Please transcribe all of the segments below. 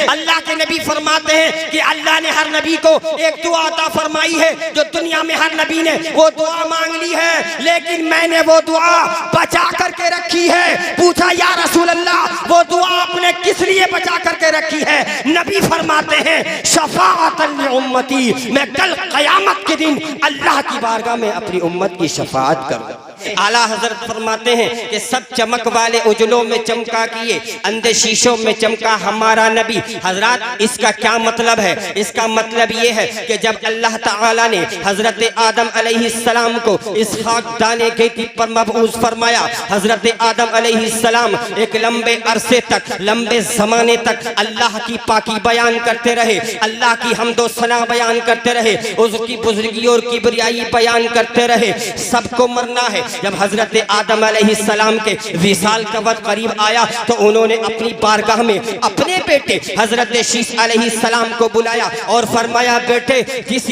अल्लाह के नबी फरमाते हैं कि अल्लाह ने हर नबी को एक दुआ अता फरमाई है जो दुनिया में हर नबी ने वो दुआ मांग ली है, लेकिन मैंने वो दुआ बचा करके रखी है। पूछा या रसूल अल्लाह वो दुआ आपने किस लिए बचा करके रखी है? नबी फरमाते हैं शफाअतन लि उम्मती, मैं कल क़यामत के दिन अल्लाह की बारगाह में अपनी उम्मत की शफाअत करूँ। आला हजरत फरमाते हैं कि सब चमक वाले उजलों में चमका किए, अंधे शीशों में चमका हमारा नबी। हजरत इसका क्या मतलब है? इसका मतलब ये है कि जब अल्लाह ताला ने हजरत आदम अलैहिस्सलाम को इस खाक दाने के पर मबऊस फरमाया, हजरत आदम अलैहिस्सलाम एक लंबे अरसे तक, लंबे जमाने तक अल्लाह की पाकी बयान करते रहे, अल्लाह की हम्दो सना बयान करते रहे, उसकी बुजुर्गी और किबरियाई बयान करते रहे। सबको मरना है। जब हजरत आदम अलैहिस्सलाम के विसाल का वक्त करीब आया तो उन्होंने अपनी बारगाह में अपने बेटे हजरत शीश अलैहिस्सलाम को बुलाया और फरमाया, बेटे इस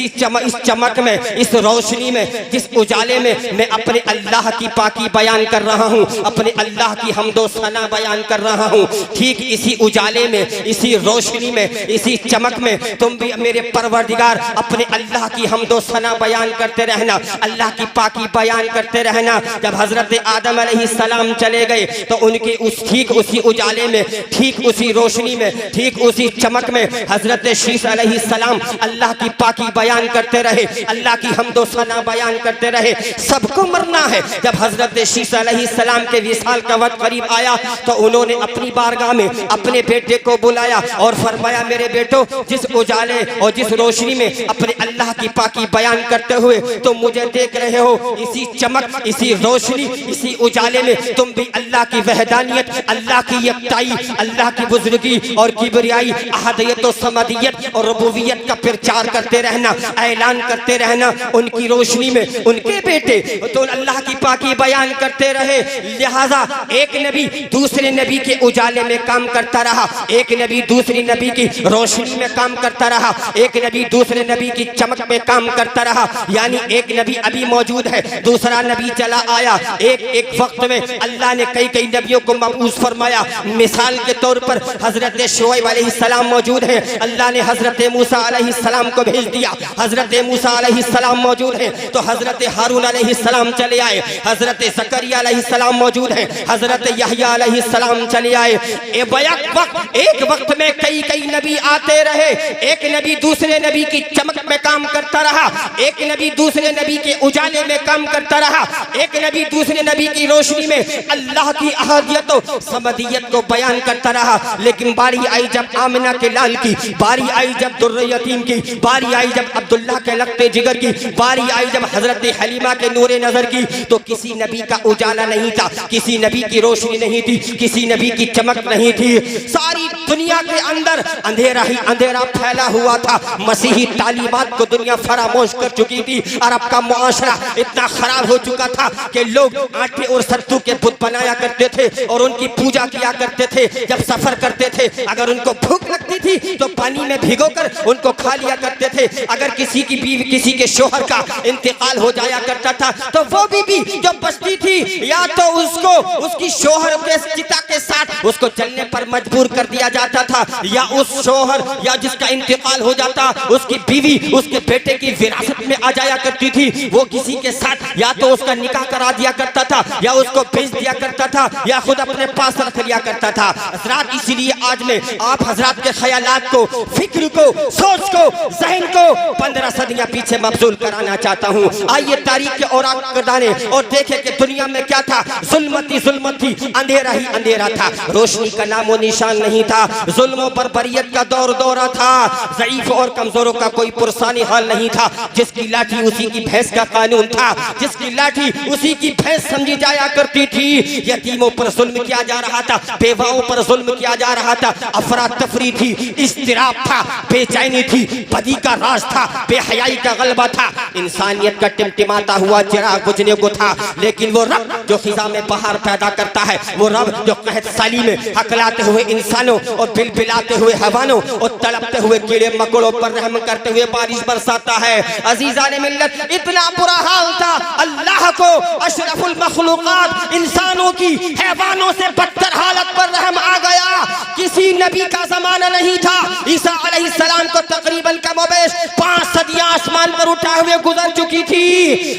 चमक में, इस रोशनी में, जिस उजाले में मैं अपने अल्लाह की पाकी बयान कर रहा हूँ, अपने अल्लाह की हम्दो सना बयान कर रहा हूँ, ठीक इसी उजाले में, इसी रोशनी में, इसी चमक में तुम भी मेरे परवरदिगार अपने अल्लाह की हम्दो सना बयान करते रहना, अल्लाह की पाकी बयान करते रहना। जब हजरत आदम अलैहिस्सलाम चले गए तो उनके ठीक उसी उजाले में, ठीक उसी रोशनी में, ठीक उसी चमक में हजरत शीश अलैहिस्सलाम अल्लाह की पाकी बयान करते रहे, अल्लाह की हम्दो सना बयान करते रहे। सबको मरना है। जब हजरत शीश अलैहिस्सलाम के विसाल का वक्त करीब आया तो उन्होंने अपनी बारगाह में अपने बेटे को बुलाया और फरमाया, मेरे बेटो जिस उजाले और जिस रोशनी में अपने अल्लाह की पाकी बयान करते हुए तुम मुझे देख रहे हो, इसी चमक, इसी रोशनी, इसी उजाले में तुम भी अल्लाह की वहदानियत, अल्लाह की यकताई, अल्लाह की बुजुर्गी और किबरियाई, अहदियत और समदियत और रबूबियत का प्रचार करते रहना, ऐलान करते रहना। उनकी रोशनी में उनके बेटे तो अल्लाह की पाकी बयान करते रहे। लिहाजा एक नबी दूसरे नबी के उजाले में काम करता रहा, एक नबी दूसरी नबी की रोशनी में काम करता रहा, एक नबी दूसरे नबी की चमक में काम करता रहा। यानी एक नबी अभी मौजूद है, दूसरा नबी चला आया। एक वक्त में अल्लाह ने कई नबियों को मबऊस फरमाया। मिसाल के तौर पर हजरत शुएब अलैहिस्सलाम मौजूद है, अल्लाह ने हजरत मूसा अलैहिस्सलाम को भेज दिया। हजरत मूसा अलैहिस्सलाम मौजूद है तो हजरत हारून अलैहिस्सलाम चले आए, हजरत ज़करिया अलैहिस्सलाम मौजूद है, हजरत यहया अलैहिस्सलाम चले आए। एक वक्त में कई नबी आते रहे। एक नबी दूसरे नबी की चमक में काम करता रहा, एक नबी दूसरे नबी के उजाले में काम करता रहा, एक नबी दूसरे नबी की रोशनी में अल्लाह की अहदियत और समदियत को बयान करता रहा। लेकिन बारी आई जब आमिना के लाल की, बारी आई जब दुर्र यतीम की, बारी आई जब अब्दुल्ला के लगते जिगर की, बारी आई जब हजरत हलीमा के नूरे नजर की, तो किसी नबी का उजाला नहीं था, किसी नबी की रोशनी नहीं थी, किसी नबी की चमक नहीं थी। सारी दुनिया के अंदर अंधेरा ही अंधेरा फैला हुआ था। मसीही तालीमात को दुनिया फरामोश कर चुकी थी। अरब का मुआशरा इतना खराब हो चुका था कि लोग आटे और सत्तू के बुत बनाया करते थे और उनकी पूजा किया करते थे। जब सफर करते थे, अगर उनको भूख लगती थी तो पानी में भिगोकर उनको खा लिया करते थे। अगर किसी की बीवी, किसी के शोहर का इंतकाल हो जाया करता था तो वो बीवी जो बचती थी या तो उसको उसकी शोहर के चिता के साथ उसको चलने पर मजबूर कर दिया जाता था, या उस शोहर या जिसका इंतकाल हो जाता उसकी बीवी उसके बेटे की विरासत में आ जाया करती थी। वो किसी के साथ या तो उसका निकाह करा दिया करता था, या उसको भेज दिया करता था, या खुद अपने पास रख लिया करता था। हजरात, इसीलिए आज मैं आप हजरात के ख्यालात को, फिक्र को, सोच को, जहन को 15 सदियां पीछे मबसूल कराना चाहता हूँ। आइए तारीख के औराक गर्दाने और देखें कि दुनिया में क्या था। जुल्मत थी, अंधेरा ही अंधेरा था, रोशनी का नामो निशान नहीं था। जुल्मों पर बरियत का दौरा था, ज़ईफ और कमजोरों का कोई पुरसानी हाल नहीं था। जिसकी लाठी उसी की भैंस का कानून था, जिसकी लाठी उसी की भैंस समझी जाया करती थी। यतीमों पर जुल्म किया जा रहा था, बेवाओं पर जुल्म किया जा रहा था। अफरा तफरी थी, इस्तिराब था, बेचैनी थी, बदी का राज था, बेहयाई का गलबा था। इंसानियत का टिमटिमाता हुआ चिराग बुझने को था। लेकिन वो रब जो खिजा में बहार पैदा करता है, वो रब जो कहत साली में हकलाते हुए इंसानों और बिलबिलाते हुए हवानों और तड़पते हुए कीड़े मकोड़ों पर रहम करते हुए बारिश बरसाता है। अजीजान मिल्लत, इतना बुरा हाल था, अल्लाह को अशरफुल मखलूकात इंसानों की हैवानों से बदतर हालत पर रहम आ गया। किसी नबी का जमाना नहीं था। ईसा अलैहिस्सलाम को तकरीबन कमोबेश 5 सदियां आसमान पर उठाए हुए गुजर चुकी थी।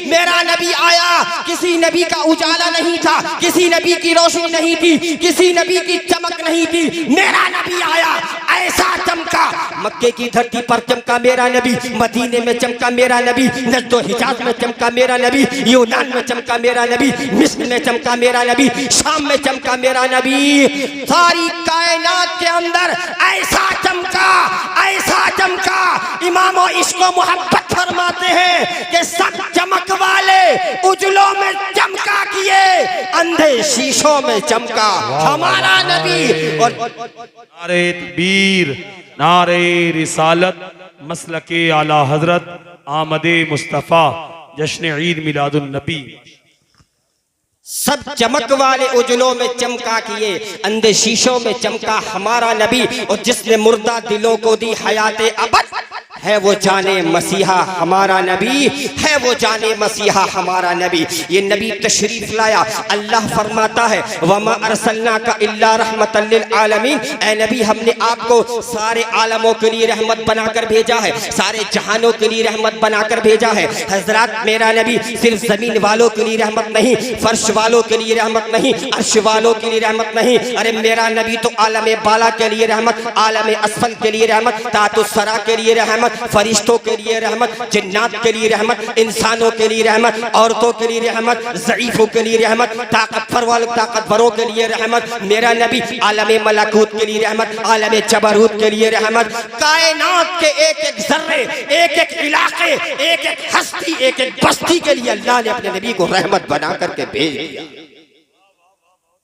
मेरा नबी आया, किसी नबी का उजाला नहीं था, किसी नबी की रोशनी नहीं थी, किसी नबी की चमक नहीं थी। मेरा नबी आया, ऐसा चमका, मक्के की धरती पर चमका मेरा नबी, मदीने में चमका मेरा नबी, नजदो हिजाज में चमका मेरा नबी, यूनान में चमका मेरा नबी, मिस्र में चमका मेरा नबी, शाम में चमका मेरा नबी। सारी कायनात के अंदर ऐसा चमका, ऐसा चमका। इमामो इसको मोहब्बत फरमाते हैं कि सब चमक वाले उजलों में चमका किए, अंधे शीशों में चमका हमारा नबी। और नारे तकबीर, नारे रिसालत, मसलके आला हजरत, आमदे मुस्तफ़ा, जश्न ईद मिलादुन नबी। सब चमक वाले उजलों में चमका किए, अंधे शीशों में चमका हमारा नबी। और जिसने मुर्दा दिलों को दी हयाते अबद, है वो जाने मसीहा हमारा नबी, है वो जाने मसीहा हमारा नबी। ये नबी तशरीफ लाया, अल्लाह फरमाता है वमा अरसलनाका इल्ला रहमतल लिल आलमीन। ऐ नबी, हमने आपको सारे आलमों के लिए रहमत बनाकर भेजा है, सारे जहानों के लिए रहमत बनाकर भेजा है। हजरत, मेरा नबी सिर्फ जमीन वालों के लिए रहमत नहीं, फर्श वालों के लिए रहमत नहीं, अर्श वालों के लिए रहमत नहीं। अरे मेरा नबी तो आलम बाला के लिए रहमत, आलम असफल के लिए रहमत, तातुस्सरा के लिए रहमत, फरिश्तों के लिए रहमत, जिन्नात के लिए रहमत, इंसानों के लिए रहमत, औरतों के लिए रहमत, ज़ईफों के लिए रहमत, ताकतवरों के लिए रहमत। मेरा नबी आलम मलकूत के लिए रहमत, आलम जबरूत के लिए रहमत। कायनात के एक एक जर्रे, एक एक इलाके, एक एक हस्ती, एक एक बस्ती के लिए अल्लाह ने अपने नबी को रहमत बना करके भेज दिया।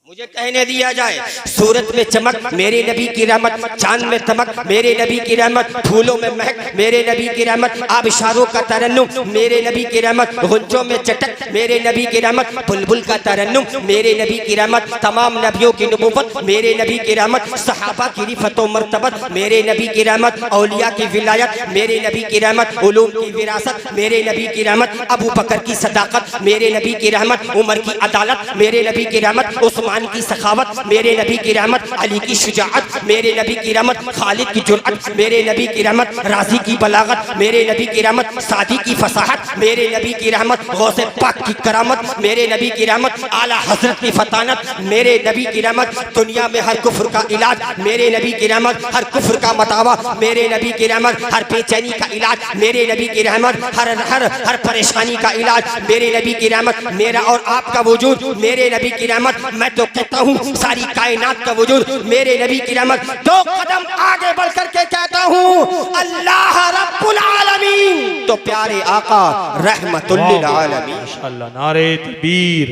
मुझे कहने दिया जाए, सूरत में चमक मेरे नबी की रहमत, चांद में चमक मेरे नबी की रहमत, फूलों में महक मेरे नबी की रहमत, आबिशारों का तरन्नुम मेरे नबी की रहमत, गुंजों में चटक मेरे नबी की रहमत, बुलबुल का तरन्नुम मेरे नबी की रहमत, तमाम नबियों की नबूवत मेरे नबी की रहमत, सहाबा की रिफत व मर्तबत मेरे नबी की रहमत, औलिया की विलायत मेरे नबी की रहमत, उलूम की विरासत मेरे नबी की रहमत, अबू बकर की सदाकत मेरे नबी की रहमत, उमर की अदालत मेरे नबी की रहमत, उस्मान की सखावत मेरे नबी की रहमत, अली की शुजाअत मेरे नबी की रहमत, खालिद की जुर्अत मेरे नबी की रहमत, राजी की बलागत मेरे नबी की रहमत, सादी की फसाहत मेरे नबी की रहमत, गौसे पाक की करामत मेरे नबी की रहमत, आला हजरत की फतानत मेरे नबी की रहमत, दुनिया में हर कुफ्र का इलाज मेरे नबी की रहमत, हर कुफ्र का मतावा मेरे नबी की रहमत, हर बेचैनी का इलाज मेरे नबी की रहमत, हर हर हर परेशानी का इलाज मेरे नबी की रहमत, मेरा और आपका वजूद मेरे नबी की रहमत। मैं तो कहता हूँ सारी कायनात का वजूद मेरे नबी की रहमत। 2 कदम आगे बढ़ करके कहता हूँ अल्लाह रब्बुल आलमीन, तो प्यारे आका रहमतुल लिल आलमीन। माशाअल्लाह, नारे तकबीर,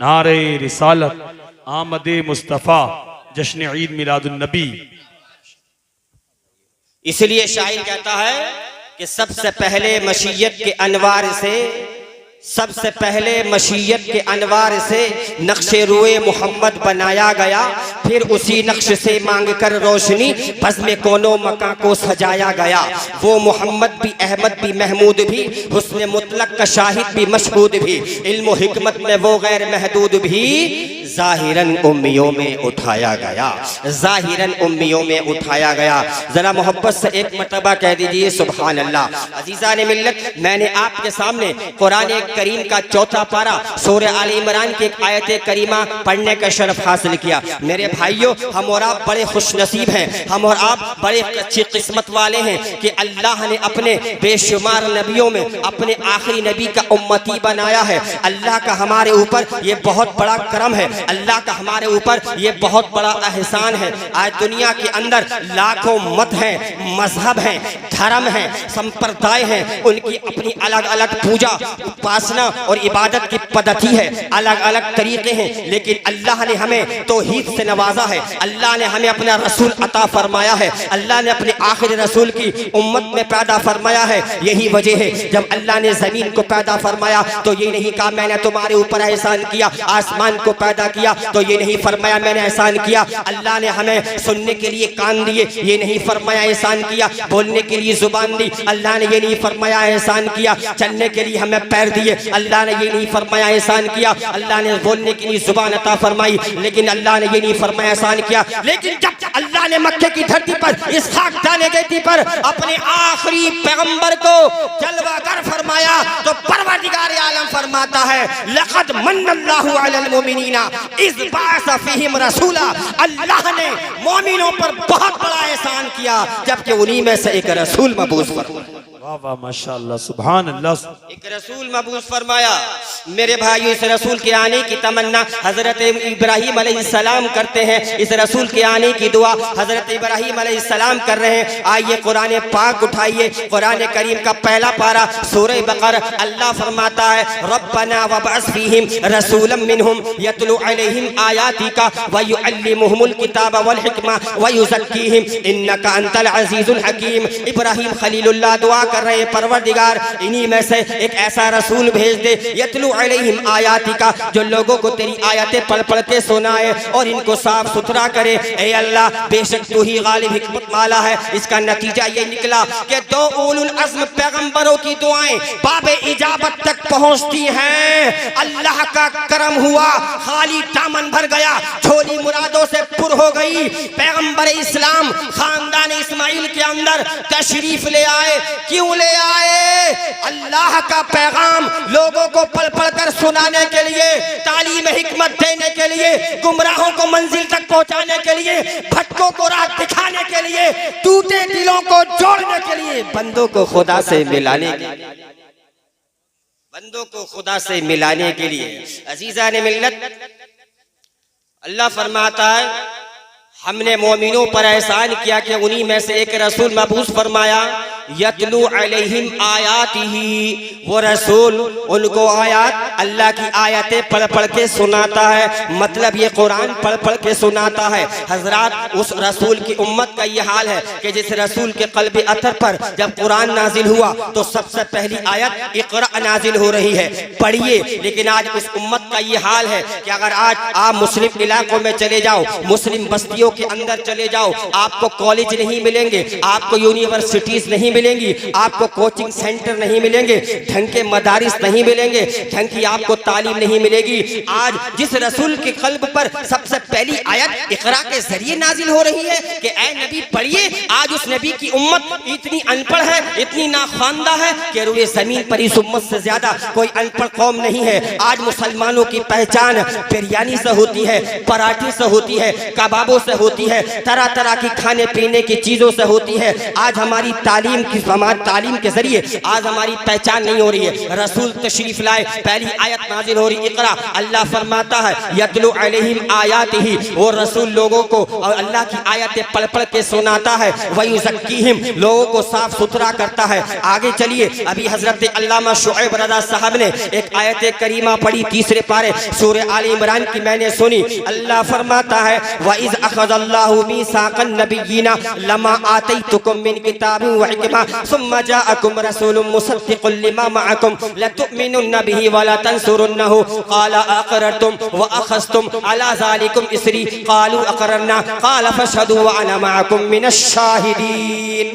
नारे रिसालत, आमदे मुस्तफ़ा, जश्न ईद मिलादुन नबी। इसलिए शायर कहता है कि सबसे पहले मशीयत के अनवार से, सबसे पहले मशीयत के अनवार से नक्शे रुए मोहम्मद बनाया गया, फिर उसी नक्श से मांग कर रोशनी बज़्म कोनो मका को सजाया गया। वो मोहम्मद भी, अहमद भी, महमूद भी, हुस्न मुतलक का शाहिद भी, मशहूद भी, इल्म हिकमत में वो गैर महदूद भी, ज़ाहिरन उम्मियों में उठाया गया, ज़ाहिरन उम्मियों में उठाया गया। जरा मोहब्बत से एक मरतबा कह दीजिए सुभान अल्लाह। अजीज़ान मिल्लत, मैंने आपके सामने कुरान करीम का 4था पारा सूरह आले इमरान की एक आयत करीमा पढ़ने का शरफ हासिल किया। मेरे भाइयों, हम और आप बड़े खुशनसीब हैं, हम और आप बड़े अच्छी किस्मत वाले हैं कि अल्लाह ने अपने बेशुमार नबियों में अपने आखिरी नबी का उम्मती बनाया है। अल्लाह का हमारे ऊपर ये बहुत बड़ा करम है, अल्लाह का हमारे ऊपर ये बहुत बड़ा एहसान है। आज दुनिया के अंदर लाखों मत हैं, मजहब हैं, धर्म हैं, संप्रदाय हैं, उनकी अपनी अलग अलग पूजा, उपासना और इबादत की पद्धति है, अलग अलग तरीके हैं, लेकिन अल्लाह ने हमें तौहीद से नवाजा है। अल्लाह ने हमें अपना रसूल अता फरमाया है, अल्लाह ने अपने आखिरी रसूल की उम्मत में पैदा फरमाया है। यही वजह है जब अल्लाह ने जमीन को पैदा फरमाया तो ये नहीं कहा मैंने तुम्हारे ऊपर एहसान किया, आसमान को पैदा अता किया तो ये नहीं फरमाया मैंने एहसान किया अल्लाह ने हमें सुनने के लिए कान दिए, ये नहीं फरमाया एहसान किया बोलने के लिए जुबान दी, अल्लाह ने ये नहीं फरमाया एहसान किया चलने के लिए हमें पैर दिए, अल्लाह ने ये नहीं फरमाया एहसान किया अल्लाह ने बोलने के लिए जुबान अता फरमाई, लेकिन अल्लाह ने ये नहीं फरमाया एहसान किया। लेकिन जब अल्लाह ने मक्के की धरती पर इस खाकदाने धरती पर अपने आखिरी पैगंबर को जलवागर फरमाया तो परवरदिगार आलम फरमाता है लक़द मन्नल्लाहु अलल मुमिनीना इज़ बअसा फ़ीहिम रसूला, अल्लाह ने मोमिनों पर बहुत बड़ा एहसान किया जबकि उन्हीं में से एक रसूल मबूस फरमाया। वाह वाह माशाअल्लाह सुभान अल्लाह। एक रसूल मबूस फरमाया। मेरे भाइयों इस रसूल के आने की तमन्ना हजरत इब्राहीम अलैहिस्सलाम करते हैं, इस रसूल के आने की दुआ हजरत इब्राहीम अलैहिस्सलाम कर रहे हैं। आइए कुरान पाक उठाइए, कुरान करीम का पहला पारा सूरह बकरा, अल्लाह फरमाता है रब्बना वबअस फीहिम रसूलन मिनहुम यतलू अलैहिम आयातिका व युअल्लिमुहुमुल किताब वल हिकमा व युज़क्कीहिम इन्नका अंतल अज़ीज़ुल हकीम। इब्राहीम खलीलुल्लाह दुआ कर रहे हैं परवरदिगार इन्हीं में से एक ऐसा रसूल भेज दे यतलू अलैहिम आयातिका, जो लोगों को तेरी आयतें पढ़ पढ़ के सुनाए और इनको साफ सुथरा करे। ए अल्लाह बेशक तू ही गालिब हिकमत वाला है। इसका नतीजा ये निकला कि दो उलुल अज़्म पैगंबरों की दुआएं बाबे इजाबत तक पहुंचती हैं। अल्लाह का करम हुआ, खाली दामन भर गया, झोली मुरादों से पुर हो गई। पैगंबर इस्लाम खानदान इस्माइल के अंदर तशरीफ ले आए। क्यों ले आए? अल्लाह का पैगाम लोगों को पढ़ पढ़ कर सुनाने के लिए, तालीम हिकमत देने के लिए, गुमराहों को मंजिल तक पहुंचाने के लिए, भटकों को राह दिखाने के लिए, टूटे दिलों को जोड़ने के लिए, बंदों को खुदा से मिलाने के लिए, बंदों को खुदा से मिलाने के लिए। अजीजा ने मिल्लत, अल्लाह फरमाता है हमने मोमिनों पर एहसान किया कि उन्हीं में से एक रसूल मबूस फरमाया यतलू अलैहिम आयातिही, वो रसूल उनको आयात अल्लाह की आयतें पढ़ पढ़ के सुनाता है। मतलब ये कुरान पढ़ पढ़ के सुनाता है। हजरात उस रसूल की उम्मत का ये हाल है कि जिस रसूल के क़ल्ब अतर पर जब कुरान नाजिल हुआ तो सबसे पहली आयत इक़रा नाजिल हो रही है, पढ़िए। लेकिन आज उस उम्मत का ये हाल है कि अगर आज आप मुस्लिम इलाकों में चले जाओ, मुस्लिम बस्तियों के अंदर चले जाओ, आपको कॉलेज नहीं मिलेंगे, आपको यूनिवर्सिटीज नहीं मिलेंगी, आपको कोचिंग सेंटर नहीं मिलेंगे, ढंग के मदारिस नहीं मिलेंगे, ढंग की आपको तालीम नहीं मिलेगी। आज जिस रसूल के कल्ब पर सबसे पहली आयत इक़रा के जरिए नाजिल हो रही है कि ऐ नबी पढ़िए, आज उस नबी की उम्मत इतनी अनपढ़ है, इतनी नाख्वांदा है कि रुए जमीन पर इस उम्मत से ज्यादा कोई अनपढ़ कौम नहीं है। आज मुसलमानों की पहचान बिरयानी से होती है, पराठे से होती है, कबाबों से होती है, तरह तरह की खाने पीने की चीजों से होती है। आज हमारी तालीम के जरिए आज हमारी पहचान नहीं हो रही है। रसूल तशरीफ लाए, पहली आयत नाजिल हो रही इक़रा, अल्लाह फरमाता है यतलू अलैहिम आयातिही, वो रसूल लोगों को और अल्लाह की आयतें पढ़ पढ़ के सुनाता है। वयुज़क्कीहिम, लोगों को साफ सुथरा करता है। आगे चलिए, अभी हजरत अल्लामा शुएब रज़ा साहब ने एक आयत करीमा पढ़ी, तीसरे पारे सूरह आल इमरान की मैंने सुनी। अल्लाह फरमाता है वइज़ अख़ज़ल्लाहु मीसाक़न नबिय्यीना लमा आतैतुकुम मिन किताबिन व हिकमा सुम्मा जाअकुम रसूलुम मुसद्दिक़ुन लिमा मअकुम लतुमिनुन्न बिही व लतंसुरुन्नहु क़ाल अक़ररतुम व अख़ज़्तुम अला ज़ालिकुम इसरी क़ालू अक़ररना क़ाल फ़शहदू व अना मअकुम मिनश शाहिदीन।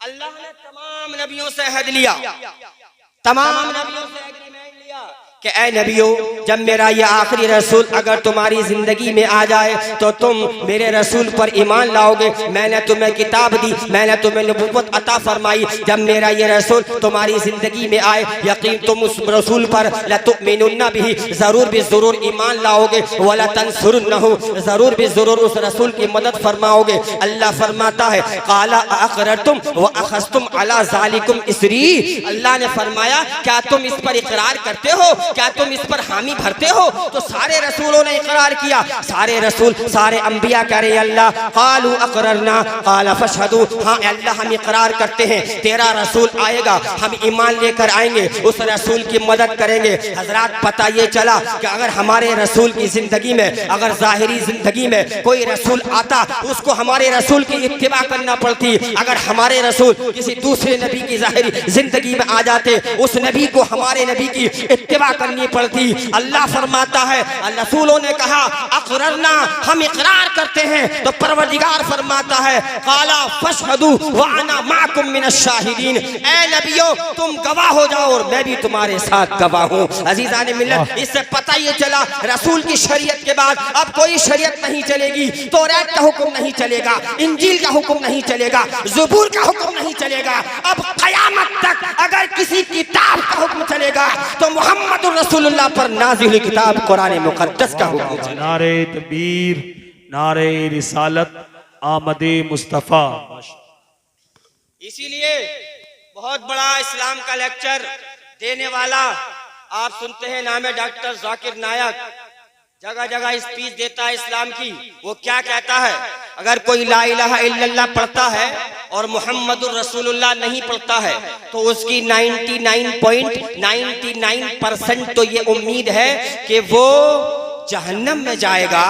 अल्लाह ने तमाम नबियों से अहद लिया, तमाम नबियों से एग्रीमेंट लिया कि ऐ नबियों, जब मेरा ये आखिरी रसूल अगर तुम्हारी जिंदगी में आ जाए तो तुम मेरे रसूल पर ईमान लाओगे। मैंने तुम्हें किताब दी, मैंने तुम्हें नबुव्वत अता फरमाई। जब मेरा ये रसूल तुम्हारी जिंदगी में आए, यकीन तुम उस रसूल पर लतुमिनुन्न बिही, जरूर भी जरूर ईमान लाओगे, वला तंसुरुन्नहु, जरूर भी जरूर उस रसूल की मदद फरमाओगे। अल्लाह फरमाता है क़ाला अक़ररतुम व अख़ज़्तुम अला ज़ालिकुम इसरी, अल्लाह ने फरमाया क्या तुम इस पर इकरार करते हो, क्या तुम इस पर हामी भरते हो? तो सारे रसूलों ने इकरार किया, सारे रसूल सारे अंबिया कह रहे अल्लाह क़ालू अक़ररना क़ाल फ़शहदू, हाँ अल्लाह हम इकरार करते हैं तेरा रसूल आएगा, हम ईमान लेकर आएंगे, उस रसूल की मदद करेंगे। हजरात पता ये चला कि अगर हमारे रसूल की जिंदगी में, अगर ज़ाहिरी जिंदगी में कोई रसूल आता, उसको हमारे रसूल की इत्तिबा करना पड़ती। अगर हमारे रसूल किसी दूसरे नबी की ज़ाहिरी जिंदगी में आ जाते, उस नबी को हमारे नबी की इत्तिबा करनी पड़ती। अल्लाह फरमाता है, रसूलों ने कहा अक़ररना, हम इकरार करते हैं। तो परवरदिगार फरमाता है क़ाला फशहदू व अना माकुम मिनश शाहिदीन, ऐ नबियो तुम गवाह हो जाओ और मैं भी तुम्हारे साथ गवाह हूँ। अज़ीज़ान मिल्लत, इससे पता ये चला रसूल की शरीयत के बाद अब कोई शरीयत नहीं चलेगी। तौरात का हुक्म नहीं चलेगा, इंजील का हुक्म नहीं चलेगा, ज़बूर का हुक्म नहीं चलेगा। अब क़यामत तक अगर किसी किताब का हुक्म चलेगा तो मुहम्मदुर रसूलुल्लाह पर नाज़िल किताब कुरान मुक़द्दस का हुक्म चलेगा। नारे तकबीर, नारे रिसालत, आमदे मुस्तफ़ा। इसीलिए बहुत बड़ा इस्लाम का लेक्चर देने वाला आप सुनते हैं, नाम है डॉक्टर जाकिर नायक, जगह जगह स्पीच देता है इस्लाम की। वो क्या कहता है, अगर कोई ला इलाहा इल्लल्लाह पढ़ता है और मुहम्मदुर रसूलुल्लाह नहीं पढ़ता है तो उसकी 99.99% तो ये उम्मीद है कि वो जहन्नम में जाएगा,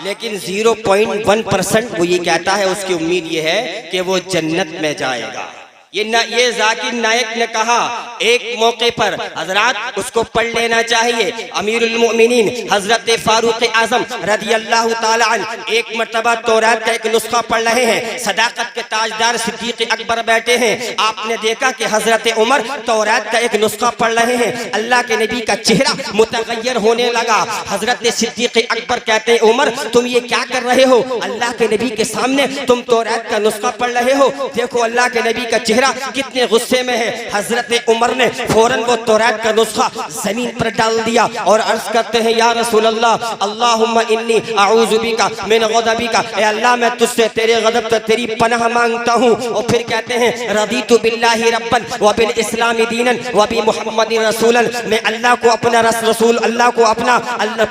लेकिन 0.1% वो ये कहता है, उसकी उम्मीद ये है कि वो जन्नत में जाएगा। ये जाकिर नायक ने कहा एक मौके पर, हजरात उसको पढ़ लेना चाहिए। अमीरुल मोमिनीन हजरत फारूक आजम रदियल्लाहु ताला अन्हु एक मर्तबा तौरात का एक नुस्खा पढ़ रहे हैं। सदाकत के ताजदार सिद्दीक अकबर बैठे हैं। आपने देखा कि हजरत उमर तौरात का एक नुस्खा पढ़ रहे हैं। अल्लाह के नबी का चेहरा मुतगय्यर होने लगा। हजरत सिद्दीक अकबर कहते हैं, उमर तुम ये क्या कर रहे हो? अल्लाह के नबी के सामने तुम तौरात का नुस्खा पढ़ रहे हो। देखो अल्लाह के नबी का चेहरा कितने गुस्से में है। हजरत उमर ने फौरन वो तौरात का नुस्खा जमीन पर डाल दिया और अर्ज करते हैं, या रसूल अल्लाह, अल्लाहुम्मा इन्नी अऊज़ु बिका मिन ग़ज़बिका, ए अल्लाह मैं तुझसे तेरे गज़ब से तेरी पनाह मांगता हूँ। और फिर कहते हैं, रदीतु बिल्लाहि रब्बन व बिल इस्लामी दीनन व बि मुहम्मदिन रसूलन, मैं अल्लाह को अपना रसूल, अल्लाह को अपना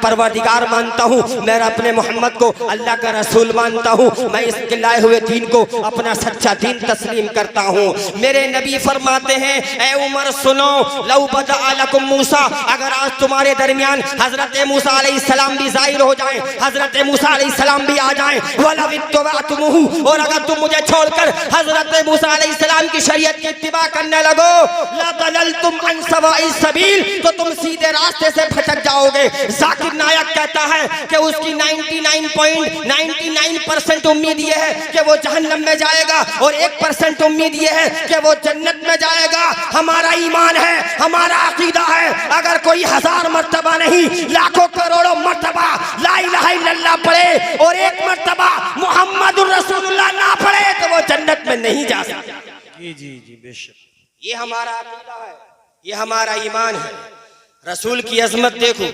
परवरदिगार मानता हूँ, मैं अपने मोहम्मद को अल्लाह का रसूल मानता हूँ, मैं इसके लाए हुए दीन को अपना सच्चा दीन तस्लीम करता हूँ। मेरे नबी फरमाते हैं, ए उमर सुनो, लौ बदा लकुम मूसा, अगर आज तुम्हारे दरमियान हजरत मूसा अलैहिस्सलाम भी ज़ाहिर हो जाएं, हजरत मूसा अलैहिस्सलाम भी आ जाएं, वला वित्तबातुमुहु, और अगर तुम मुझे छोड़कर हजरत मूसा अलैहिस्सलाम की शरीयत की इत्तिबा करने लगो, ला दललतुम अन सवाई सबील, तो तुम सीधे रास्ते से भटक जाओगे। जाकिर नायक कहता है कि उसकी 99.99% उम्मीद यह है कि वो जहन्नम में जाएगा और 1% उम्मीद यह है कि वो जन्नत में जाएगा। हमारा ईमान है, हमारा अकीदा है, अगर कोई 1000 मर्तबा नहीं लाखों करोड़ों मर्तबा ला इलाहा इल्लल्लाह पढ़े और 1 मर्तबा मुहम्मदुर रसूलुल्लाह ना पढ़े तो वो जन्नत में नहीं जा सकता। जी जी जी बेशक, ये हमारा अकीदा है, ये हमारा ईमान है। रसूल की अजमत देखो,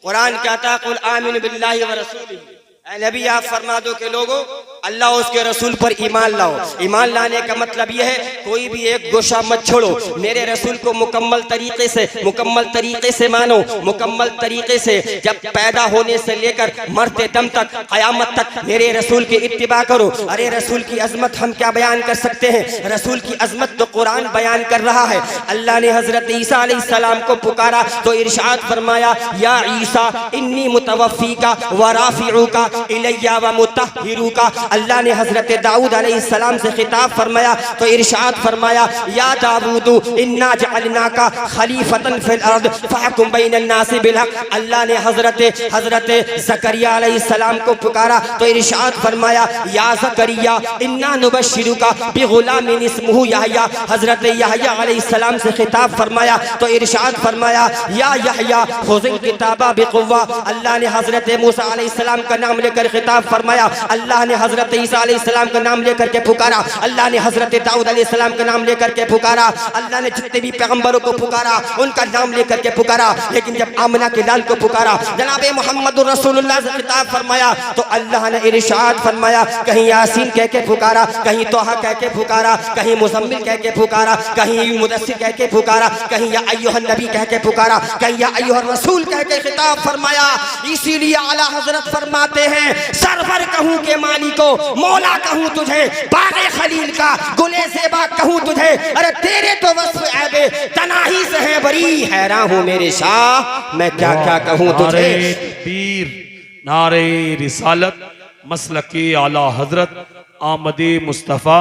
कुरान कहता है कुल आमिन बिल्लाहि व रसूलिही, ऐ नबी आप फरमा दो कि लोगों अल्लाह उसके रसूल पर ईमान लाओ। ईमान लाने का मतलब यह है कोई भी एक गोशा मत छोड़ो, मेरे रसूल को मुकम्मल तरीके से मानो, मुकम्मल तरीके से जब पैदा होने से लेकर मरते दम तक क़यामत तक मेरे रसूल की इत्तिबा करो। अरे रसूल की अजमत हम क्या बयान कर सकते हैं? रसूल की अजमत तो कुरान बयान कर रहा है। अल्लाह ने हजरत ईसा अलैहिस्सलाम को पुकारा तो इरशाद फरमाया, या ईसा इन्नी मुतवफ़्फ़ीका व राफ़िऊका इलैया व मुतहिरूका। अल्लाह ने हजरत दाऊद अलैहिस्सलाम से खिताब फरमाया तो इरशाद फरमाया, या दाऊदु इन्ना जअलनाका खलीफतन फिल अर्द फहकुम बैनन नास बिल हक। अल्लाह ने हजरत ज़करिया अलैहिस्सलाम को पुकारा तो इरशाद फरमाया, या ज़करिया इन्ना नुबश्शिरुका बिग़ुलामिन इस्मुहु यहया। हजरत यहया अलैहिस्सलाम से खिताब फरमाया तो इरशाद फरमाया, या यहया खुज़िल किताबा बिक़ुव्वा। अल्लाह ने हजरत मूसा अलैहिस्सलाम का नाम लेकर खिताब फरमाया, अल्लाह ने हजरत ईसा अलैहिस्सलाम का नाम लेकर के पुकारा, अल्लाह ने हजरत दाऊद अलैहिस्सलाम का नाम लेकर के पुकारा, अल्लाह ने जितने भी पैगंबरों को पुकारा उनका नाम लेकर के पुकारा। लेकिन जब आमना के लाल को पुकारा, जनाब मुहम्मदुर रसूलुल्लाह से खिताब फरमाया तो अल्लाह ने इरशाद फरमाया, कहीं यासीन कह के पुकारा, कहीं तोहा कह के पुकारा, कहीं मुज़म्मिल कह के पुकारा, कहीं मुदस्सिर कह के पुकारा, कहीं या अय्युहन नबी कह के पुकारा, कहीं या अय्युहर रसूल कह के खिताब फरमाया। इसीलिए आला हजरत फरमाते हैं, सरवर कहूँ के मालिको, मौला कहूँ तुझे, बाग़े खलील का गुले ज़ेबा कहूँ तुझे, अरे तेरे तो वस्फ़ ऐबे तनाही से है बरी, हैरान हूँ मेरे शाह मैं क्या क्या कहूँ तुझे। नारे तकबीर, नारे रिसालत, मसलके आला हजरत, आमदे मुस्तफ़ा,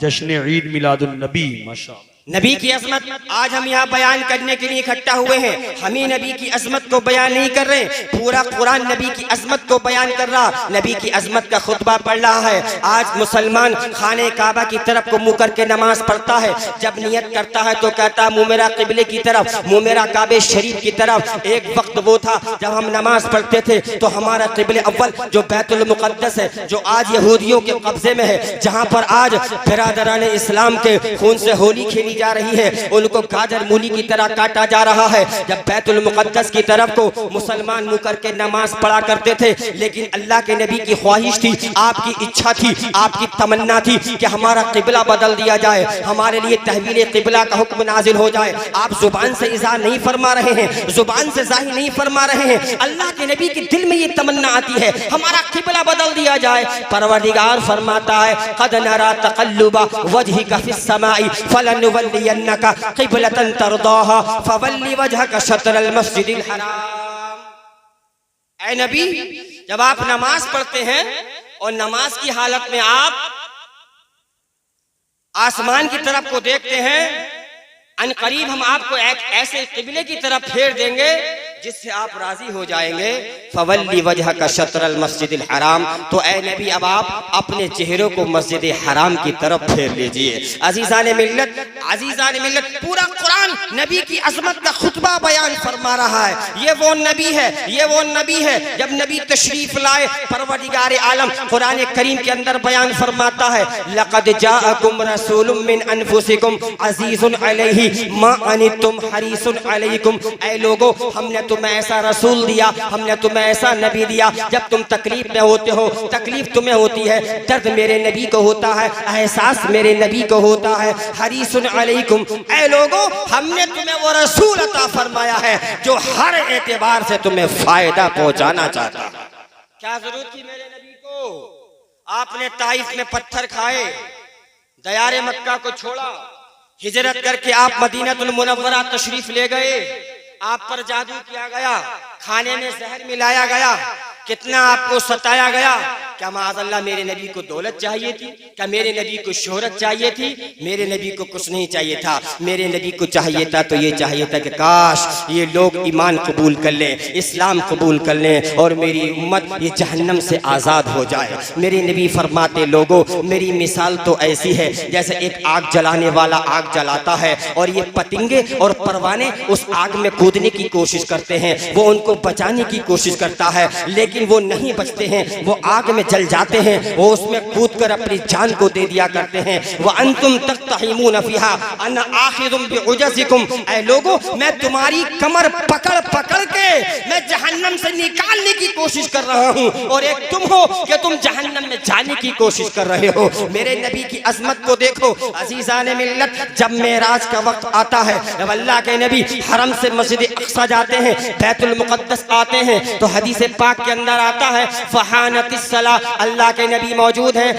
जश्न ईद मिलादुन नबी। माशा नबी की अजमत आज हम यहाँ बयान करने के लिए इकट्ठा हुए हैं। हम ही नबी की अजमत को बयान नहीं कर रहे, पूरा कुरान नबी की अजमत को बयान कर रहा, नबी की अजमत का खुतबा पढ़ रहा है। आज मुसलमान खाने काबा की तरफ को मुंह करके नमाज पढ़ता है, जब नियत करता है तो कहता है मुंह मेरा किबले की तरफ, मुंह मेरा काबे शरीफ की तरफ। एक वक्त वो था जब हम नमाज पढ़ते थे तो हमारा किबले अव्वल जो बैतुल मुक़द्दस है, जो आज यहूदियों के कब्जे में है, जहाँ पर आज बिरादरान इस्लाम के खून से होली खेली जा रही है, उनको गाजर मूली की तरह काटा जा रहा है। जब बैतुल मुक़द्दस की तरफ को मुसलमान मुंह करके नमाज पढ़ा करते थे, लेकिन अल्लाह के नबी की ख्वाहिश थी, आपकी इच्छा थी, आपकी तमन्ना थी कि हमारा किबला बदल दिया जाए, हमारे लिए तहवील किबला का हुक्म नाजिल हो जाए। आप जुबान से इज़हार नहीं फरमा रहे हैं, जुबान से ज़ाहिर नहीं फरमा रहे हैं, अल्लाह के नबी के दिल में ये तमन्ना आती है हमारा किबला बदल दिया जाए। परवरदिगार फरमाता है क़द नरा तक़ल्लुबा वजहिका फ़िस समाई फलनुवल्लियन्नका क़िबलतन तरदाहा फवल्लि वजहका शत्रल मस्जिदिल हराम। ऐ नबी, जब आप नमाज पढ़ते हैं और नमाज की हालत में आप आसमान की तरफ को देखते हैं, अनकरीब हम आपको एक ऐसे किबले की तरफ फेर देंगे जिससे आप राजी हो जाएंगे। फवल्ली वजह का शत्रल मस्जिदिल हराम, तो ए नबी अब आप अपने चेहरों को मस्जिद हराम की तरफ फेर लीजिए। अजीज़ान मिल्लत, पूरा कुरान नबी की अजमत का खुतबा बयान फरमा रहा है। ये वो नबी है, जब नबी तशरीफ लाए परवरदिगार आलम कुरान करीम के अंदर बयान फरमाता है लक़द जाअकुम रसूलुम मिन अनफुसिकुम अज़ीज़ुन अलैहि मा अनितुम हरीसुन अलैकुम। ऐ लोगो, हमने तुम्हें ऐसा रसूल दिया, हमने तुम्हें ऐसा नबी दिया, जब तुम तकलीफ में होते हो, तकलीफ तुम्हें होती है, दर्द मेरे नबी को होता है, एहसास मेरे नबी को होता है। हरीसुन अलैकुम, ऐ लोगो, हमने तुम्हें वो रसूल अता फरमाया है जो हर एतबार से तुम्हें फायदा पहुंचाना चाहता है। क्या जरूरत थी मेरे नबी को? आपने ताइफ में पत्थर खाए, दयारे मक्का को छोड़ा, हिजरत करके आप मदीनतुल मुनव्वरा तशरीफ ले गए, आप पर जादू किया गया, खाने में जहर मिलाया गया, कितना आपको सताया गया। क्या माज़अल्लाह मेरे नबी को दौलत चाहिए थी? क्या मेरे नबी को शोहरत चाहिए थी? मेरे नबी को कुछ नहीं चाहिए था। मेरे नबी को चाहिए था तो ये चाहिए था कि काश ये लोग ईमान कबूल कर लें, इस्लाम कबूल कर लें और मेरी उम्मत ये जहन्नम से आज़ाद हो जाए। मेरे नबी फरमाते लोगों, मेरी मिसाल तो ऐसी है जैसे एक आग जलाने वाला आग जलाता है और ये पतंगे और परवाने उस आग में कूदने की कोशिश करते हैं, वो उनको बचाने की कोशिश करता है, लेकिन वो नहीं बचते हैं, वो आग में जल जाते हैं, वो उसमें कूद कर अपनी जान को दे दिया करते हैं। वह अंतुम तख्तहिमून फीहा अना आखिरुम बिउजसिकुम। ऐ लोगों, मैं तुम्हारी कमर पकड़ पकड़ के मैं जहन्नम से निकालने की कोशिश कर रहा हूँ और एक तुम हो कि तुम जहन्नम में जाने की कोशिश कर रहे हो। मेरे नबी की अजमत को देखो अजीज़ान मिल्लत। जब मेराज का वक्त आता है, जब अल्लाह के नबी हरम से मस्जिद अक्सा जाते हैं, बैतुल मुक़द्दस आते हैं, तो हदीस पाक के अंदर आता है फ़हानतिस सला, अल्लाह के नबी मौजूद हैं,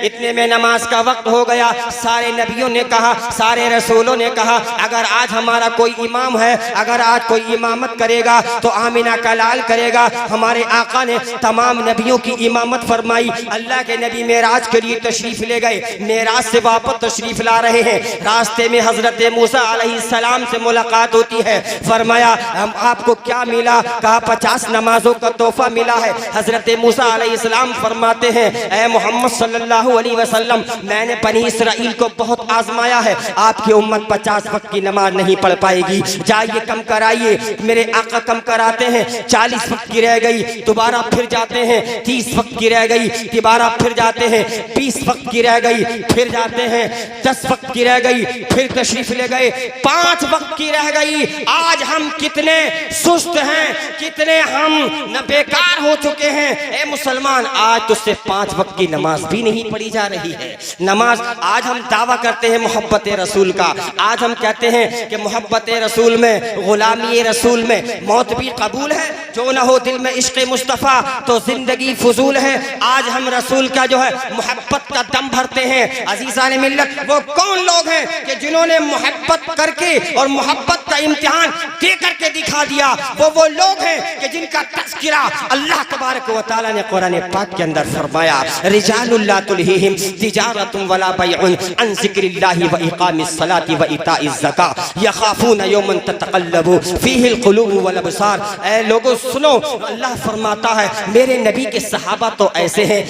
इतने में नमाज का वक्त हो गया। सारे नबियों ने कहा, सारे रसूलों ने कहा, अगर आज हमारा कोई इमाम है, अगर आज कोई इमामत करेगा तो आमिना का लाल करेगा। हमारे आका ने तमाम नबियों की इमामत फरमाई। अल्लाह के नबी मेराज के लिए तशरीफ ले गए, मेराज से वापस तशरीफ ला रहे हैं। रास्ते में हजरत मूसा अलैहिस्सलाम से मुलाकात होती है। फरमाया हम आपको क्या मिला? कहा 50 नमाजों का तोहफा मिला है। हजरत मूसा अलैहिस्सलाम फरमाते हैं ऐ मोहम्मद सल्लल्लाहु अलैहि वसल्लम, मैंने बनी इसराइल को बहुत आजमाया है, आपकी उम्मत 50 वक्त की नमाज नहीं पढ़ पाएगी, जाइए कम कराइए। मेरे आका कम कराते हैं, 40 वक्त की रह गई, दोबारा फिर जाते हैं, 30 वक्त की रह गई, दोबारा फिर जाते हैं, 20 वक्त की रह गई, फिर जाते हैं, 10 वक्त की रह गई, फिर तशरीफ ले गए, 5 वक्त की रह गई। आज हम कितने सुस्त हैं, कितने हम न बेकार हो चुके हैं। ए मुसलमान, आज तो सिर्फ 5 वक्त की नमाज भी नहीं पढ़ी जा रही है। नमाज आज हम दावा करते हैं मोहब्बत रसूल का, आज हम कहते हैं कि मोहब्बत रसूल में, गुलामी रसूल में मौत भी कबूल है, जो न हो दिल में इश्क मुस्तफ़ा तो जिंदगी फजूल है। आज हम रसूल का जो है मोहब्बत का दम भरते हैं। अजीज़ान मिल्लत, वो कौन लोग हैं कि जिन्होंने मोहब्बत करके और मोहब्बत का इम्तिहान दे करके दिखा दिया। वो लोग हैं कि जिनका तज़किरा अल्लाह तबारक व तआला ने कुरान पाक के अंदर फरमाया, रिजालुल ला तुल्हिहिम तिजारतुन वला बैउन अन ज़िक्रिल्लाहि व इक़ामिस सलाति व इताइज़ ज़का यख़ाफ़ूना यौमन ततक़ल्लबु फ़ीहिल क़ुलूबु वल अबसार। ऐ लोगों सुनो, अल्लाह फरमाता है मेरे नबी के सहाबा तो ऐसे हैं,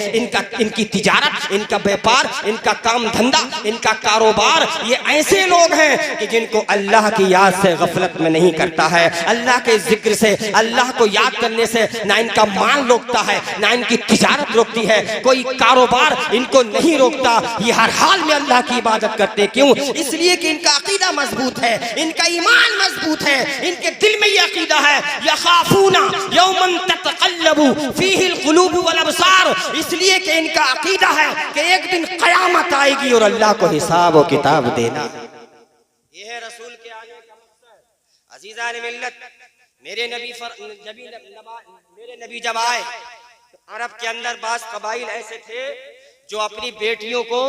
इनकी तिजारत, इनका व्यापार, इनका काम धंधा, इनका कारोबार, ये ऐसे लोग हैं कि जिनको अल्लाह की याद से गफलत में नहीं करता है। अल्लाह के जिक्र से, अल्लाह को याद करने से ना इनका माल रोकता है, ना इनकी तिजारत रोकती है, कोई कारोबार इनको नहीं रोकता। ये हर हाल में अल्लाह की इबादत करते। क्यों? इसलिए कि इनका अकीदा मजबूत है, इनका ईमान मजबूत है, इनके दिल में ये अकीदा है, यखाफूना यौमन ततक़ल्लबु फ़ीहिल क़ुलूबु वल अबसार। इसलिए कि इनका अकीदा है कि एक दिन क़यामत आएगी और अल्लाह को हिसाब और किताब देना। ये है रसूल के आने का मकसद। अज़ीज़ान मिल्लत, मेरे नबी जब आए तो अरब के अंदर बाज़ कबाइल ऐसे थे जो अपनी बेटियों को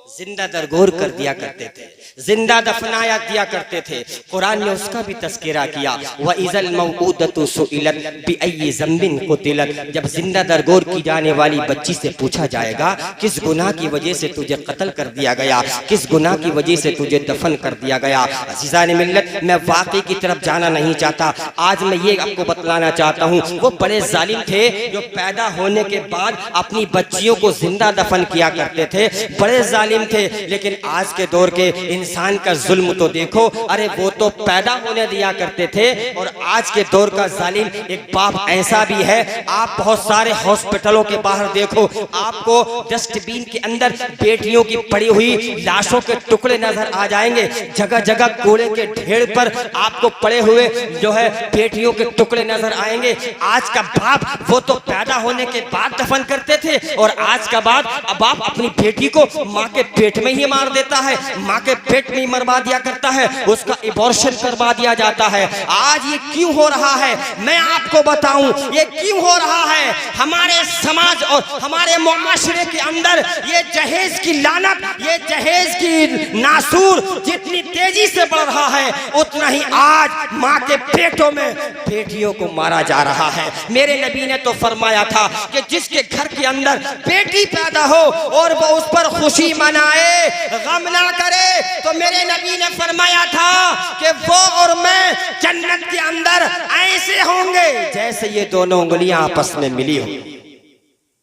जिंदा दरगोर कर दिया करते थे, जिंदा दफनाया दिया करते थे। कुरान ने उसका भी तज़किरा किया, व इज़ल मौऊदतु सुइलत बिअय्यि ज़ंबिन क़ुतिलत। जब जिंदा दरगोर की जाने वाली बच्ची से पूछा जाएगा किस गुनाह की वजह से तुझे कत्ल कर दिया गया, किस गुनाह की वजह से तुझे दफन कर दिया गया। अज़ीज़ान मिल्लत, मैं वाक़ई की तरफ जाना नहीं चाहता, आज मैं ये आपको बतलाना चाहता हूँ। वो बड़े जालिम थे जो पैदा होने के बाद अपनी बच्चियों को जिंदा दफन किया करते थे, बड़े जालिम थे। लेकिन आज के दौर के इंसान का जुल्म तो देखो, अरे वो तो पैदा होने दिया करते थे। और आज के दौर का जालिम एक बाप ऐसा भी है, आप बहुत सारे हॉस्पिटलों के बाहर देखो, आपको डस्टबिन के अंदर बेटियों की पड़ी हुई लाशों के टुकड़े नजर आ जाएंगे। जगह जगह कूड़े के ढेर पर आपको पड़े हुए जो है बेटियों के टुकड़े नजर आएंगे। आज का बाप वो तो पैदा होने के बाद दफन करते थे, और आज का बाप अपनी बेटी को माँ के पेट में ही मार देता है, माँ के पेट में ही मरवा दिया करता है, उसका एबॉर्शन करवा दिया जाता है। आज ये क्यों हो रहा है मैं आपको बताऊं, ये क्यों हो रहा है। हमारे समाज और हमारे मुआशरे के अंदर ये जहेज की लानत, ये जहेज की नासूर जितनी तेजी से बढ़ रहा है, उतना ही आज माँ के पेटों में बेटियों को मारा जा रहा है। मेरे नबी ने तो फरमाया था कि जिसके घर के अंदर बेटी पैदा हो और वो उस पर खुशी मनाए, गम ना करे, तो मेरे नबी ने फरमाया था कि वो और मैं जन्नत के अंदर ऐसे होंगे जैसे ये दोनों उंगलियां आपस में मिली हो,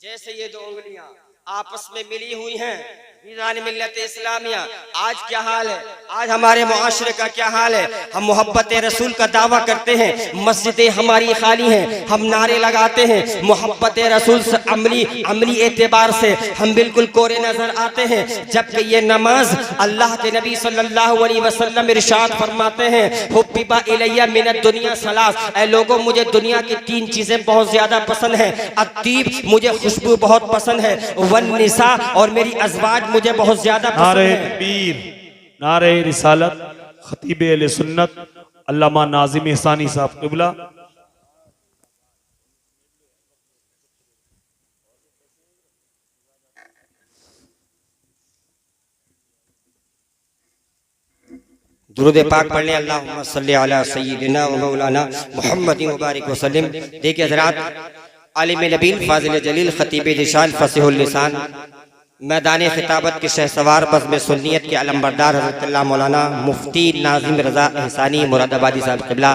जैसे ये दो उंगलियां आपस में मिली हुई हैं। मिल्लत इस्लामिया आज क्या हाल है, आज हमारे मुआशरे का क्या हाल है। हम मोहब्बत रसूल का दावा करते हैं, मस्जिदें हमारी खाली हैं, हम नारे लगाते हैं, मोहब्बत रसूल से अमली एतबार से हम बिल्कुल कोरे नजर आते हैं। जबकि ये नमाज अल्लाह के नबी सल्लल्लाहु अलैहि वसल्लम इरशाद फरमाते हैं, हुब्बिबा इलैया मिनद दुनिया सलास। ऐ लोगों, मुझे दुनिया की 3 चीजें बहुत ज्यादा पसंद है। अत्तीब, मुझे खुशबू बहुत पसंद है, वन निसा, और मेरी अज़वाज मुझे बहुत ज्यादा पसंद है। नारे तकबीर, नारे रिसालत, खतीब अहले सुन्नत अल्लामा नाज़िम ihसानी साहब क़िबला। दुरूद पाक पढ़ लें, अल्लाहुम्मा सल्ली अला सय्यिदिना व मौलाना मुहम्मद मुबारक वसल्लम। देखिए हज़रात, आलिम नबील फाजिल जलील खतीब जिशान फसीहुल लिसान मैदान खिताबत के शहसवार बज़्म सुन्नियत के अलमबरदार हज़रत मौलाना मुफ्ती नाज़िम रज़ा एहसानी मुरादाबादी साहब क़िबला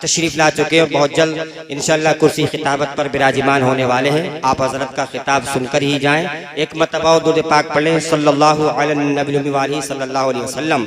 तशरीफ़ ला चुके हैं। बहुत जल्द इंशाअल्लाह कुर्सी खिताबत पर विराजमान होने वाले हैं। आप हज़रत का खिताब सुनकर ही जाएँ। एक मरतबा दुरूद पाक पढ़ लें, सल्लल्लाहु अलैहि सल्लल्लाहु अलैहि वसल्लम।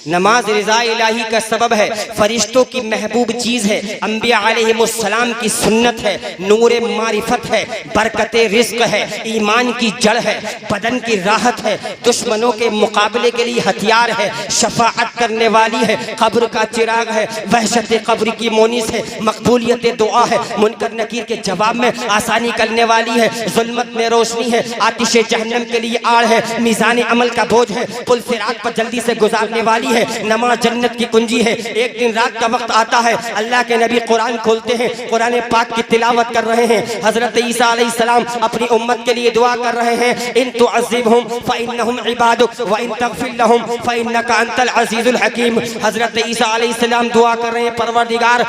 नमाज रिज़ा इलाही का सबब है, फरिश्तों की महबूब चीज़ है, अंबिया अलैहिमुस्सलाम की सुन्नत है, नूर मारिफत है, बरकत रिज़्क़ है, ईमान की जड़ है, बदन बदन की राहत है, दुश्मनों के मुकाबले के लिए हथियार है, शफाअत करने वाली है, कब्र का चिराग है, वहशत कब्र की मोनिस है, मकबूलियत दुआ है, मुनकर नकीर के जवाब में आसानी करने वाली है, जुल्मत में रोशनी है, आतिश जहन्नम के लिए आड़ है, मीज़ान अमल का बोझ है, पुल सिरात पर जल्दी से गुजारने वाली है, नमाज जन्नत की कुंजी है। एक दिन रात का वक्त आता है, अल्लाह के नबी कुरान खोलते हैं, कुरान पाक की तिलावत कर रहे हैं। हजरत ईसा अलैहिस्सलाम अपनी उम्मत के लिए दुआ कर रहे हैं, इन तुअज़्ज़िबहुम फ़इन्नहुम इबादुक व इन तग़फ़िर लहुम फ़इन्नका अंतल अज़ीज़ुल हकीम। हजरत ईसा अलैहिस्सलाम दुआ कर रहे हैं, परवरदिगार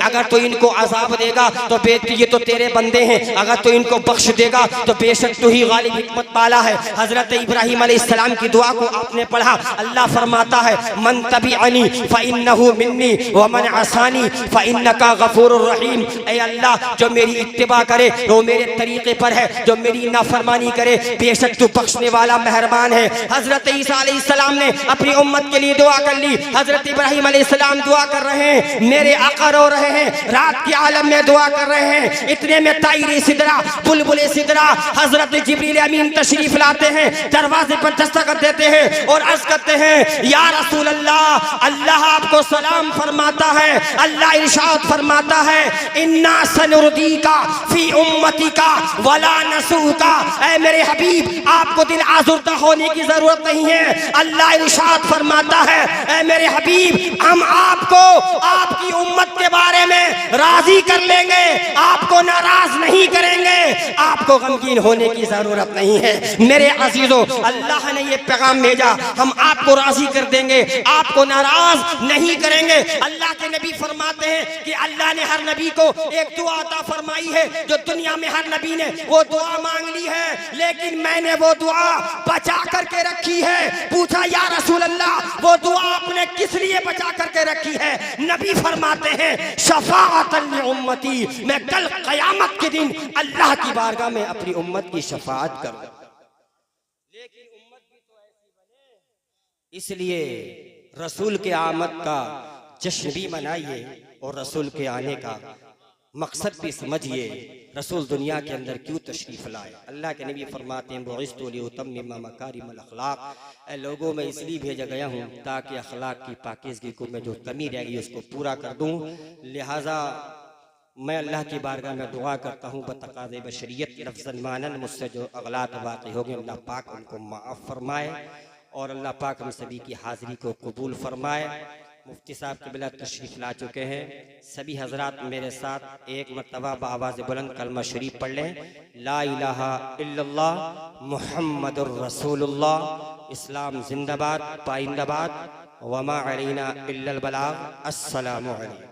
अगर तो इनको अज़ाब देगा तो ये तो तेरे बंदे हैं, अगर तो इनको बख्श देगा तो बेशक तू ही गालिब हिकमत वाला है। हजरत इब्राहीम अलैहिस्सलाम की दुआ को आपने पढ़ा, अल्लाह फरमाता है मन तबिअनी फ़इन्नहु मिन्नी व मन असानी फ़इन्नका गफूरुर रहीम। ऐ अल्लाह, जो मेरी इत्तिबा करे वो मेरे तरीके पर है, जो मेरी नाफरमानी करे बेशक तू बख्शने वाला मेहरबान है। हजरत ईसा अलैहिस्सलाम ने अपनी उम्मत के लिए दुआ कर ली, हजरत इब्राहीम अलैहिस्सलाम दुआ कर रहे हैं, मेरे आका रो रहे हैं, रात के आलम में दुआ कर रहे हैं। इतने में तायरी सिदरा बुलबुल सिदरा हजरत जिब्रील अमीन तशरीफ लाते हैं, दरवाजे पर दस्तक देते हैं और अर्ज करते हैं, या रसूल अल्लाह, अल्लाह आपको सलाम फरमाता है। अल्लाह इरशाद फरमाता है, इन्ना सनुरदीका फी उम्मतिका वला नसूका। ऐ मेरे हबीब, आपको दिल आज़ुर्दा होने की जरूरत नहीं है। अल्लाह इरशाद फरमाता है, ऐ मेरे हबीब, हम आपको आपकी उम्मत के बारे में राजी कर लेंगे, आपको नाराज नहीं करेंगे, आपको गमगीन होने की जरूरत नहीं है। मेरे अजीजों, अल्लाह ने ये पैगाम भेजा, हम आपको राजी कर देंगे, आपको नाराज नहीं करेंगे। अल्लाह के नबी फरमाते हैं कि अल्लाह ने हर नबी को एक दुआ अता फरमाई है, जो दुनिया में हर नबी ने वो दुआ मांग ली है, लेकिन मैंने वो दुआ बचा करके रखी है। पूछा, या रसूल अल्लाह, वो दुआ आपने किस लिए बचा करके रखी है? नबी फरमाते हैं, शफाअतन li उम्मती, मैं कल क़यामत के दिन अल्लाह की बारगाह में अपनी उम्मत की शफाअत करूं। लेकिन उम्मत भी तो ऐसी बने, इसलिए रसूल के आमद का जश्न भी मनाइए और रसूल के आने का मकसद भी समझिए, रसूल दुनिया के अंदर क्यों तशरीफ लाए। अल्लाह के नबी फरमाते हैं, बुइस्तु लिउतम्मिम मकारिमल अखलाक, ऐ लोगों में इसलिए भेजा गया हूँ ताकि अखलाक की पाकीज़गी को मैं जो कमी रह गई उसको पूरा कर दूँ। लिहाजा मैं अल्लाह की बारगाह में दुआ करता हूँ, बतक़ाज़े बशरियत लफ्ज़न मानन, मुझसे जो अगलात वाक़ई हो गए अल्लाह पाक उनको माफ़ फरमाए और अल्लाह पाक हम सभी की हाज़िरी को कबूल फरमाए। मुफ्ती साहब के बिला तशरीफ़ ला चुके हैं, सभी हजरात मेरे साथ एक मरतबा बआवाज़ बुलंद कलमा शरीफ पढ़ लें, ला इलाहा इल्लल्लाह मुहम्मदुर रसूलुल्लाह। इस्लाम जिंदाबाद पाइंदाबाद, वमा अलैना इल्लल बलाग। अस्सलामु अलैकुम।